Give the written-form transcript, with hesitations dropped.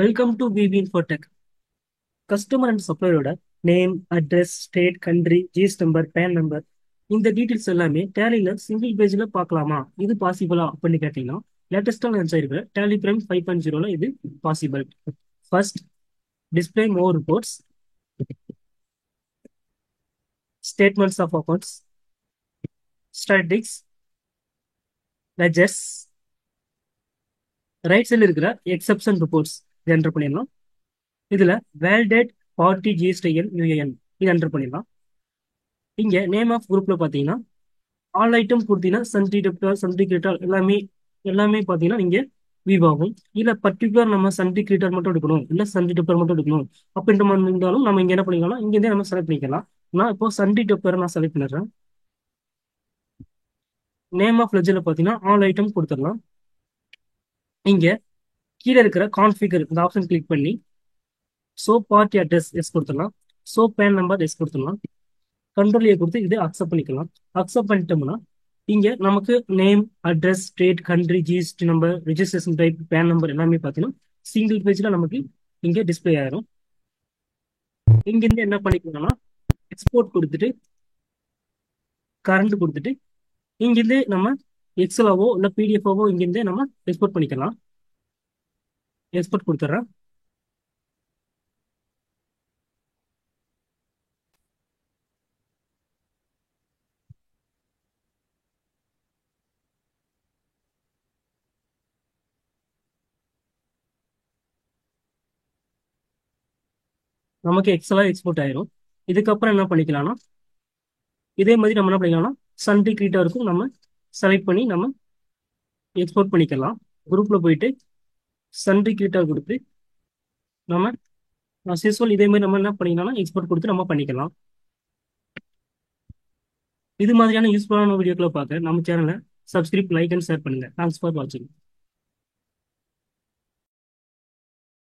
Welcome to BB Infotech. Customer and சப்ளையரோட name, address, state, country, GS number, PAN number, இந்த details எல்லாமே டேலியில் single பேஜில் பார்க்கலாமா? இது பாசிபிளா அப்படின்னு கேட்டீங்கன்னா, லேட்டஸ்டாக லான்ச் ஆயிருக்கிற டேலி பிரைம் 5.0ல இது possible. First, display more reports, statements of accounts, statics, ledgers, right சைடில் இருக்கிற எக்ஸப்ஷன் ரிப்போர்ட்ஸ் இது என்டர் பண்ணிடலாம். இதுல வேலிடேட் பார்ட்டி ஜிஎஸ்டிஎன் யூஏஎன் இது என்டர் பண்ணிடலாம். இங்க நேம் ஆஃப் குரூப்ல பாத்தீங்கன்னா ஆல் ஐட்டம் கொடுத்தீங்கன்னா சன்டி டெப்டால், சன்டி கிரிட்டால் எல்லாமே எல்லாமே பாத்தீங்கன்னா நீங்க விவ் ஆகும். இல்ல பர்டிகுலர் நம்ம சன்டி கிரிட்டால் மட்டும் எடுக்கணும், இல்ல சன்டி டெப்டால் மட்டும் எடுக்கணும் அப்படின்ற மாதிரி இருந்தாலும் நம்ம இங்க என்ன பண்ணிக்கலாம், இங்க இருந்தே நம்ம செலக்ட் பண்ணிக்கலாம். நான் இப்போ சன்டி டெப்டால் நான் செலக்ட் பண்ணிடுறேன். நேம் ஆஃப் லெஜர்ல பாத்தீங்கன்னா ஆல் ஐட்டம் கொடுத்துடலாம். இங்க கீழே இருக்கிற கான்ஃபிகர் இந்த ஆப்ஷன் கிளிக் பண்ணி சோ பார்ட்டி அட்ரஸ் எஸ் கொடுத்துடலாம். சோ பேன் நம்பர் எஸ் கொடுத்துடலாம். கண்ட்ரோல் ஏ கொடுத்து இதை அக்செப்ட் பண்ணிக்கலாம். அக்செப்ட் பண்ணிட்டோம்னா இங்க நமக்கு name, address, state, country, GST number, registration type, PAN number எல்லாமே பார்த்தீங்கன்னா சிங்கிள் பேஜ்ல நமக்கு இங்க டிஸ்பிளே ஆயிரும். இங்கிருந்து என்ன பண்ணிக்கலாம்னா எக்ஸ்போர்ட் கொடுத்துட்டு கரண்ட் கொடுத்துட்டு இங்கிருந்து நம்ம எக்ஸலாவோ இல்லை பிடிஎஃபாவோ இங்கிருந்து நம்ம எக்ஸ்போர்ட் பண்ணிக்கலாம். எக்ஸ்போர்ட் கொடுத்துட்றேன். நமக்கு எக்ஸலா எக்ஸ்போர்ட் ஆயிரும். இதுக்கப்புறம் என்ன பண்ணிக்கலாம்னா இதே மாதிரி நம்ம என்ன பண்ணிக்கலாம்னா சன்டி கிரீட்டா இருக்கும், நம்ம செலக்ட் பண்ணி நம்ம எக்ஸ்போர்ட் பண்ணிக்கலாம். குரூப்ல போயிட்டு சன்டி கிரீட்டா கொடுத்து நம்ம இதே மாதிரி நம்ம என்ன பண்ணிக்கலாம்னா எக்ஸ்போர்ட் கொடுத்து நம்ம பண்ணிக்கலாம். இது மாதிரியான யூஸ்ஃபுல்லான வீடியோக்களை பார்க்க நம்ம சேனலை சப்ஸ்கிரைப், லைக் அண்ட் ஷேர் பண்ணுங்க. தேங்க்ஸ் ஃபார் வாட்சிங்.